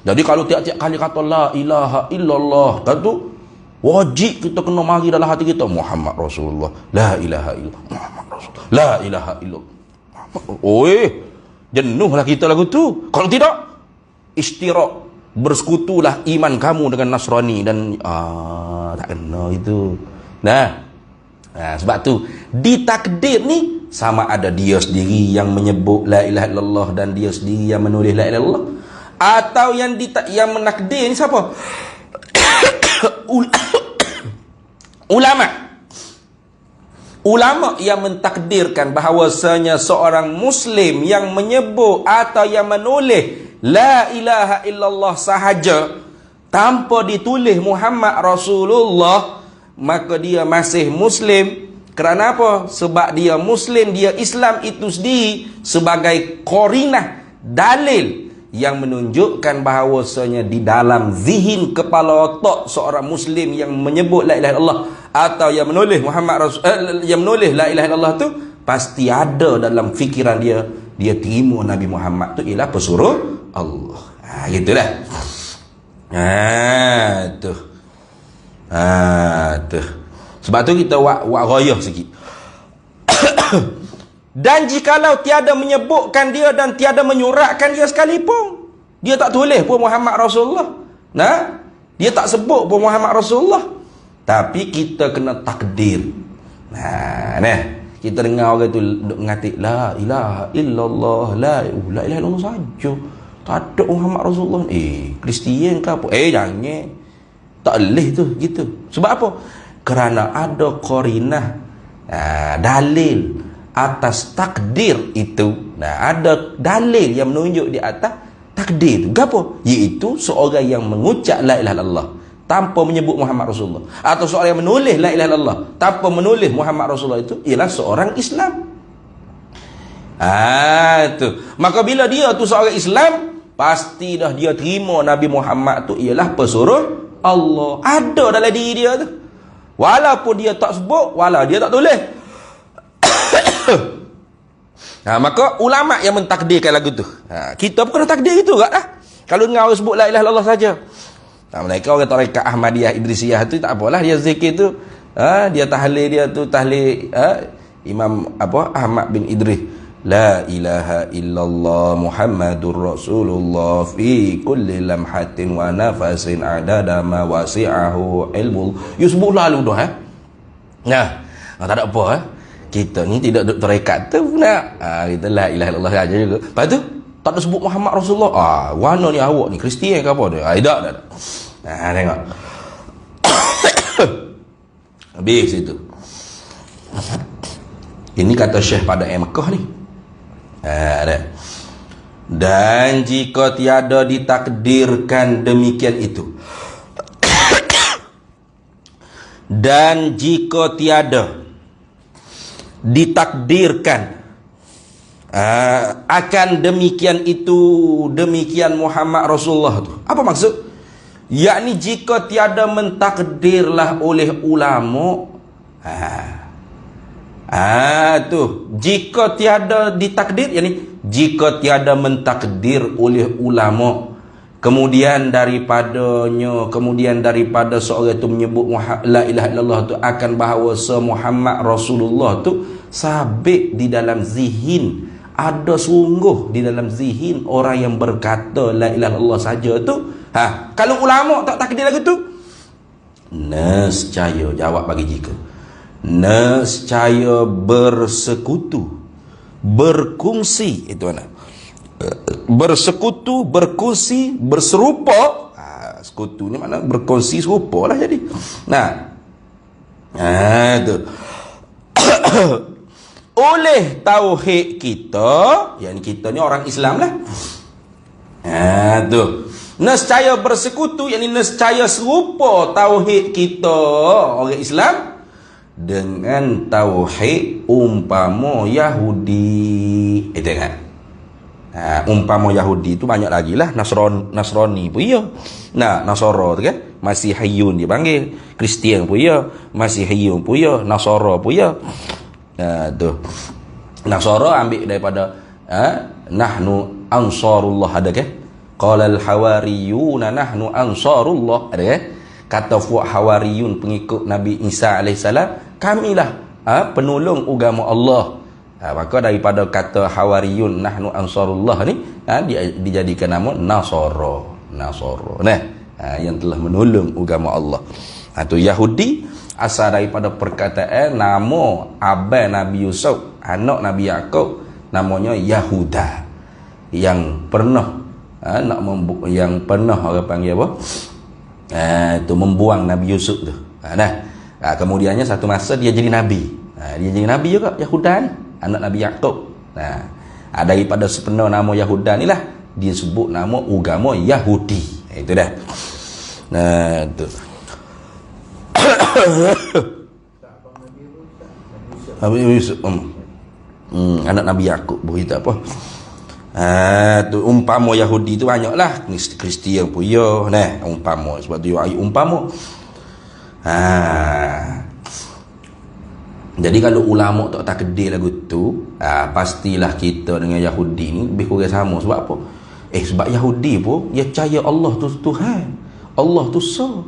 Jadi kalau tiap-tiap kali kata la ilaha illallah, kan tu wajib kita kena mari dalam hati kita Muhammad Rasulullah, la ilaha illallah Muhammad Rasulullah, la ilaha illallah. Jenuhlah kita lagu tu. Kalau tidak, istirak, bersekutulah iman kamu dengan Nasrani dan tak kena itu. Sebab tu ditakdir ni sama ada dia sendiri yang menyebut la ilaha illallah dan dia sendiri yang menulis la ilaha illallah, atau yang menakdir ni siapa? Ulama yang mentakdirkan bahawasanya seorang Muslim yang menyebut atau yang menulis la ilaha illallah sahaja tanpa ditulis Muhammad Rasulullah, maka dia masih Muslim. Kerana apa? Sebab dia Muslim, dia Islam itu sendiri sebagai qarinah, dalil yang menunjukkan bahawasanya di dalam zihin kepala otak seorang Muslim yang menyebut la ilaha illallah atau yang menulis yang menulis la ilaha illallah tu, pasti ada dalam fikiran dia terima Nabi Muhammad tu ialah pesuruh Allah. Gitulah. Tu. Sebab tu kita buat rayah sikit. Dan jikalau tiada menyebutkan dia dan tiada menyuratkan dia sekalipun, dia tak tulis pun Muhammad Rasulullah, dia tak sebut pun Muhammad Rasulullah, tapi kita kena takdir. kita dengar orang tu duk mengatik la ilaha illallah, la ilaha illallah saja, tak ada Muhammad Rasulullah. Kristian ke apa? Jangan, tak boleh tu gitu. Sebab apa? Kerana ada qarinah, dalil atas takdir itu. Ada dalil yang menunjuk di atas takdir tu. Apa? Iaitu seorang yang mengucap la ilaha illallah tanpa menyebut Muhammad Rasulullah, atau seorang yang menulis la ilaha illallah tanpa menulis Muhammad Rasulullah, itu ialah seorang Islam. Tu. Maka bila dia tu seorang Islam, pasti dah dia terima Nabi Muhammad tu ialah pesuruh Allah. Ada dalam diri dia tu. Walaupun dia tak sebut, wala dia tak tulis. Maka ulama yang mentakdirkan lagu tu. Kita pun kena takdir gitu tak lah. Kalau ngau sebut la ilaha illallah saja. Mereka orang tarekat Ahmadiyah Idrisiyah tu tak apalah, dia zikir tu, dia tahlil, dia tu tahlil Imam Ahmad bin Idris, la ilaha illallah Muhammadur Rasulullah fi kulli lamhatin wa nafasin adada ma wasi'ahu ilmul. You sebut lalu dah tak ada apa kita ni tidak duk tarekat tu nak kita la ilaha illallah saja juga. Lepas tu tak ada sebut Muhammad Rasulullah. Warna ni awak ni Kristian ke apa dia? Tak. Tengok. Habis itu. Ini kata Syekh pada Mekah ni. Dan jika tiada ditakdirkan demikian itu. Dan jika tiada ditakdirkan akan demikian itu, demikian Muhammad Rasulullah tu. Apa maksud? Yakni jika tiada mentakdirlah oleh ulama, tu. Jika tiada ditakdir, yakni jika tiada mentakdir oleh ulama, kemudian daripada seorang itu menyebut la ilaha illallah tu akan bahawa Muhammad Rasulullah tu sabit di dalam zihin, ada sungguh di dalam zihin orang yang berkata la ilaha illallah saja tu. Kalau ulama tak takdir lagu tu, nescaya, jawab bagi jika, nescaya bersekutu, berkongsi, itu mana? Bersekutu, berkongsi, berserupa. Sekutu ni mana? Berkongsi, serupa lah jadi. Tu. Oleh tauhid kita, yang kita ni orang Islam lah. Tu. Nescaya bersekutu, yakni nescaya serupa tauhid kita orang Islam dengan tauhid umpama Yahudi. Tengok. Umpama Yahudi tu banyak lagi lah. Nasrani pun ya. Nasara tu kan, Masihiyun dia panggil. Kristian pun ya, Masihiyun pun ya, Nasara pun ya. Tu. Nasara ambil daripada nahnu ansarullah, ada kan? Qala al-hawariyuna nahnu ansarullah, ada kan? Kata hawariyun, pengikut Nabi Isa alaihissalam, kamilah penolong agama Allah. Maka daripada kata hawariyun nahnu ansarullah ni dijadikan nama Nasara. Yang telah menolong agama Allah. Tu Yahudi asal daripada perkataan nama abang Nabi Yusuf, anak Nabi Yaqub, namanya Yahuda, yang pernah yang pernah orang panggil apa? Tu membuang Nabi Yusuf tu. Kemudiannya satu masa dia jadi nabi. Dia jadi nabi juga, Yahuda ni, anak Nabi Yaqub. Daripada sepenuh nama Yahuda ni lah dia sebut nama agama Yahudi. Itu dah. Tu. Nabi Yusuf, anak Nabi Yaqub, berita apa? Tu umpama Yahudi tu banyaklah, Kristian pun ya, umpama, sebab tu ayat umpama. Jadi kalau ulama tak takdir lagu tu, pastilah kita dengan Yahudi ni lebih kurang sama. Sebab apa? Sebab Yahudi pun dia percaya Allah tu Tuhan, Allah tu so.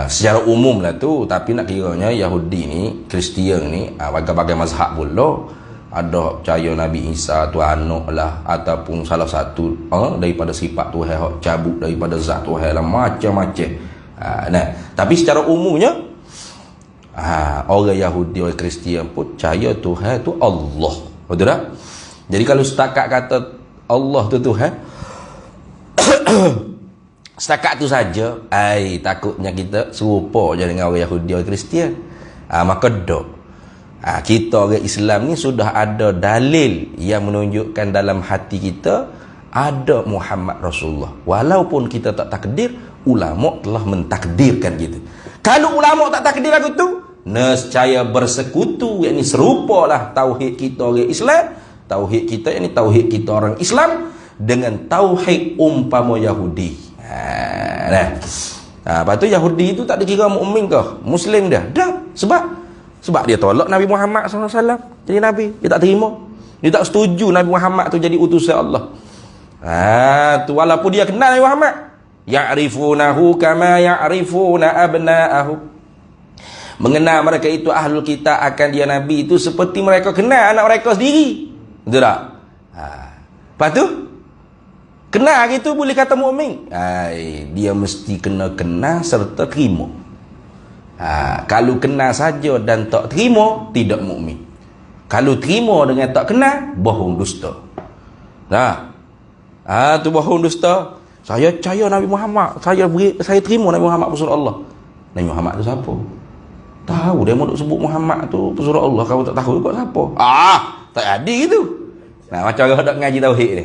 Secara umum lah tu. Tapi nak kiranya Yahudi ni, Kristian ni, bagai-bagai mazhab pula, ada percaya Nabi Isa tu anak lah, ataupun salah satu daripada sifat Tuhan hak cabut daripada zat Tuhan lah, macam-macam. Tapi secara umumnya Orang Yahudi, orang Kristian pun percaya Tuhan tu Allah. Betul tak? Jadi kalau setakat kata Allah tu Tuhan, setakat tu saja, takutnya kita serupa je dengan orang Yahudi, orang Kristian. Maka dok. Kita orang Islam ni sudah ada dalil yang menunjukkan dalam hati kita ada Muhammad Rasulullah. Walaupun kita tak takdir, ulama telah mentakdirkan kita. Kalau ulama tak takdir aku tu, nescaya bersekutu, yakni serupalah tauhid kita orang Islam, tauhid kita yakni tauhid kita orang Islam dengan tauhid umpama Yahudi. Lepas tu Yahudi itu tak dikira mukmin ke Muslim dah. Sebab dia tolak Nabi Muhammad SAW jadi Nabi. Dia tak terima. Dia tak setuju Nabi Muhammad tu jadi utusan Allah. Tu walaupun dia kenal Nabi Muhammad, ya'rifunahu kama ya'rifuna abna'ahu. Mengenal mereka itu ahlul kitab akan dia Nabi itu seperti mereka kenal anak mereka sendiri. Betul tak? Lepas tu kenal gitu boleh kata mukmin. Dia mesti kena kenal serta terima. Kalau kenal saja dan tak terima, tidak mukmin. Kalau terima dengan tak kenal, bohong dusta. Tu bohong dusta. Saya percaya Nabi Muhammad, saya terima Nabi Muhammad pesuruh Allah. Nabi Muhammad tu siapa? Tahu dia mau sebut Muhammad tu pesuruh Allah, kau tak tahu kau siapa? Tak ada gitu. Macam orang tak ngaji tauhid ni.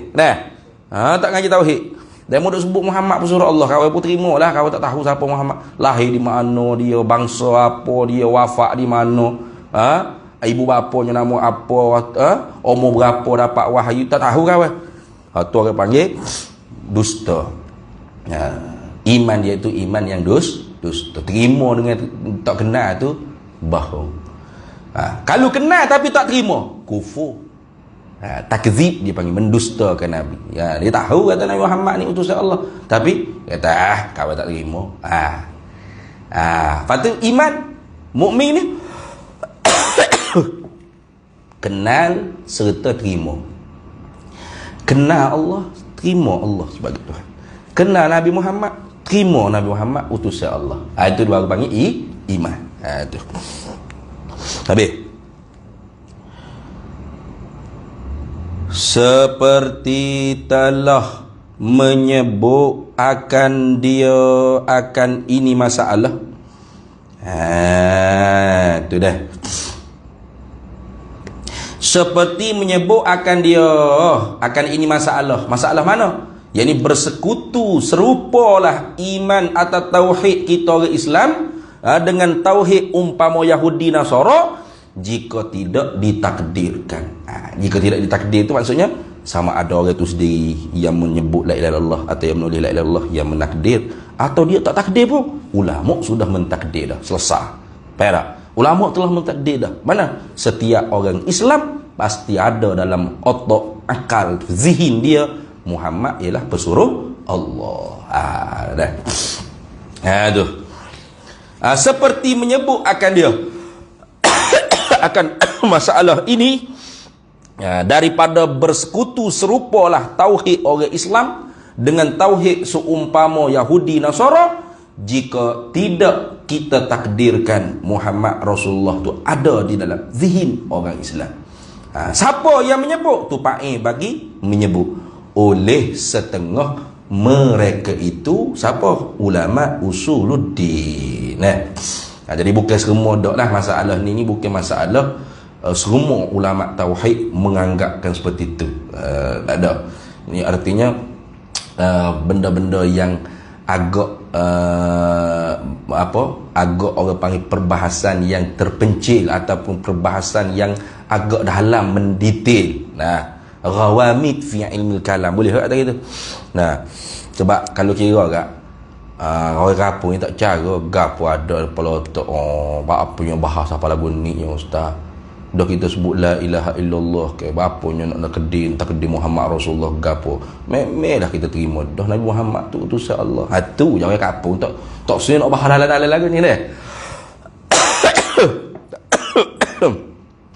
Tak ngaji tauhid. Dia mau sebut Muhammad pesuruh Allah, kau pun terima lah, kau tak tahu siapa Muhammad. Lahir di mana dia, bangsa apa dia, wafat di mana, ibu bapanya nama apa, umur berapa dapat wahyu, tak tahu kau. Tu orang panggil dusta. Iman dia itu iman yang dusta. Terima dengan tak kenal tu bohong. Kalau kenal tapi tak terima, kufur. Takzib dia panggil, mendustakan Nabi. Dia tahu kata Nabi Muhammad ni utusan Allah, tapi kata kau tak terima. Lepas tu iman mukmin ni kenal serta terima. Kenal Allah, terima Allah sebagai Tuhan. Kenal Nabi Muhammad, terima Nabi Muhammad utusan Allah. Itu baru panggil iman. Itu. Habis. Seperti telah menyebut akan dia akan ini masalah. Itu dah. Seperti menyebut akan dia akan ini masalah. Masalah mana? Yakni bersekutu, serupalah iman atau tauhid kita orang Islam dengan tauhid umpama Yahudi Nasara jika tidak ditakdirkan. Jika tidak ditakdir itu maksudnya sama ada orang itu sendiri yang menyebut la ilaha illallah atau yang menulis la ilaha illallah yang menakdir, atau dia tak takdir pun ulama sudah mentakdir dah, selesai. Perak. Ulama telah mentakdir dah. Mana? Setiap orang Islam pasti ada dalam otak, akal, zihin dia Muhammad ialah pesuruh Allah. Dah. Seperti menyebut akan dia akan masalah ini daripada bersekutu serupalah tauhid orang Islam dengan tauhid seumpama Yahudi Nasara jika tidak kita takdirkan Muhammad Rasulullah tu ada di dalam zihin orang Islam. Siapa yang menyebut tu bagi menyebut oleh setengah mereka itu siapa? Ulama usuluddin. Jadi bukan semua lah masalah ni bukan masalah semua ulama tauhid menganggapkan seperti itu. Tak ada. Ini artinya benda-benda yang agak agak orang panggil perbahasan yang terpencil ataupun perbahasan yang agak dalam mendetail. Ghawamid fi ilmi kalam, boleh tak gitu. Sebab kalau kira kat orang kampung ni tak cara gapo ada kepala otak apa yang bahas apa lagu ni yang ustaz. Dah kita sebut la ilaha illallah ke bapanya nak kedim tak kedim Muhammad Rasulullah gapo. Memanglah kita terima dah Nabi Muhammad tu utusan Allah. Tu jangan kampung tak sini nak bahas halal lagu ni dah.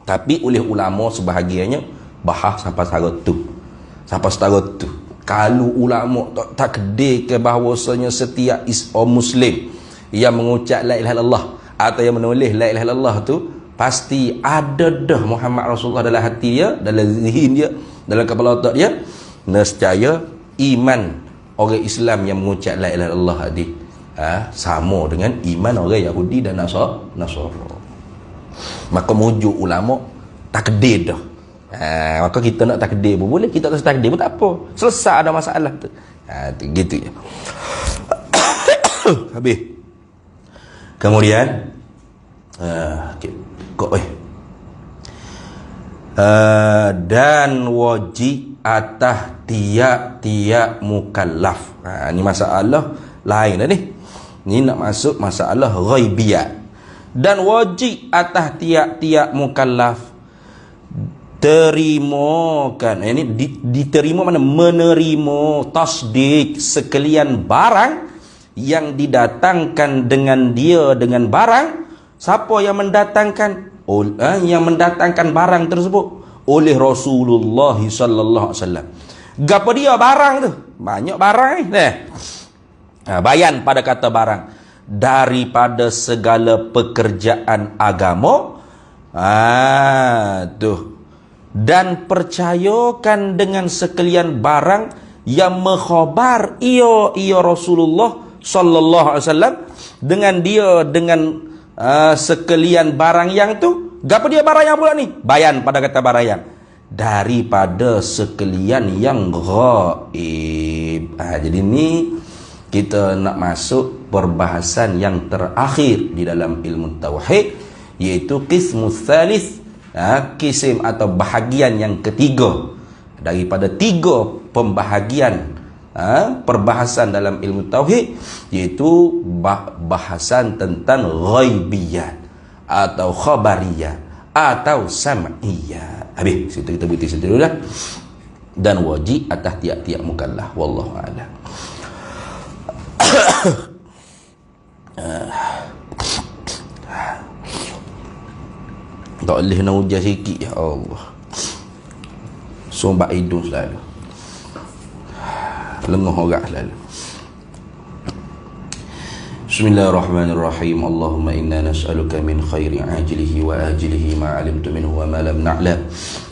Tapi oleh ulama sebahagiannya bahas sampai setara tu. Kalau ulama tak takdir ke bahawasanya setiap Muslim yang mengucap la ilaha illallah atau yang menulis la ilaha illallah tu pasti ada dah Muhammad Rasulullah dalam hati dia, dalam zihin dia, dalam kepala otak dia. Nescaya iman orang Islam yang mengucap la ilaha illallah tadi sama dengan iman orang Yahudi dan Nasara. Maka mujuk ulama takdir dah. Maka kita nak takdir pun boleh, kita tak takdir pun tak apa. Selesai ada masalah tu. Tu gitu je. Habis. Kemudian dan wajib atas tiap-tiap mukallaf. Ni masalah lain dah ni. Ni nak masuk masalah ghaibiyat. Dan wajib atas tiap-tiap mukallaf terimakan, ini diterima mana, menerima tasdik sekalian barang yang didatangkan dengan dia, dengan barang. Siapa yang mendatangkan? Yang mendatangkan barang tersebut oleh Rasulullah sallallahu alaihi wasallam. Gapo dia barang tu? Banyak barang ni. Bayan pada kata barang, daripada segala pekerjaan agama. Tuh. Dan percayakan dengan sekalian barang yang mengkhabar ia Rasulullah sallallahu alaihi wasallam dengan dia, dengan sekalian barang yang tu. Gapo dia barang yang pula ni? Bayan pada kata barang yang daripada sekalian yang ghaib. Jadi ni kita nak masuk perbahasan yang terakhir di dalam ilmu tauhid, iaitu qismus tsalits, kisim atau bahagian yang ketiga daripada 3 pembahagian perbahasan dalam ilmu tauhid, iaitu bahasan tentang ghaibiyat atau khabariyat atau sam'iyat. Habis situ kita berhenti situ dulu dah. Dan wajib atas tiap-tiap mukallaf, wallahu a'lam. Tak boleh nak hujan sikit, ya Allah. Sombak hidung selalu, lengah orang selalu. Bismillahirrahmanirrahim. Allahumma inna nas'aluka min khairi ajilihi wa ajilihi ma 'alimtu minhu wa ma lam na'lam,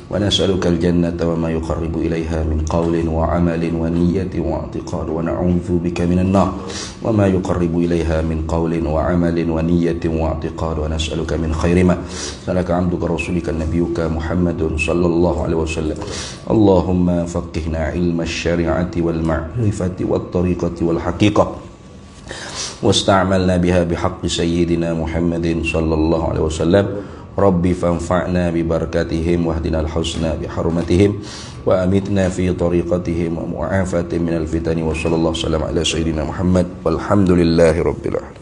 wa nas'aluka al-jannata wa ma yuqarribu ilayha min qawlin wa 'amalin wa niyyatin wa i'tiqad, wa na'udzu bika minan nar wa ma yuqarribu ilayha min qawlin wa 'amalin wa niyyatin wa i'tiqad, wa nas'aluka min khairi ma salaka 'abduka rasulika nabiyyuka Muhammadun sallallahu alaihi wasallam. Allahumma faqihna 'ilma asy-syari'ati wal ma'rifati wat tariqati wal haqiqah, واستعملنا بها بحق سيدنا محمد صلى الله عليه وسلم. ربي فانفعنا ببركاتهم واهدنا الحسنى بحرمتهم وأمتنا في طريقتهم ومعافاة من الفتن، وصلى الله وسلم على سيدنا محمد والحمد لله رب العالمين.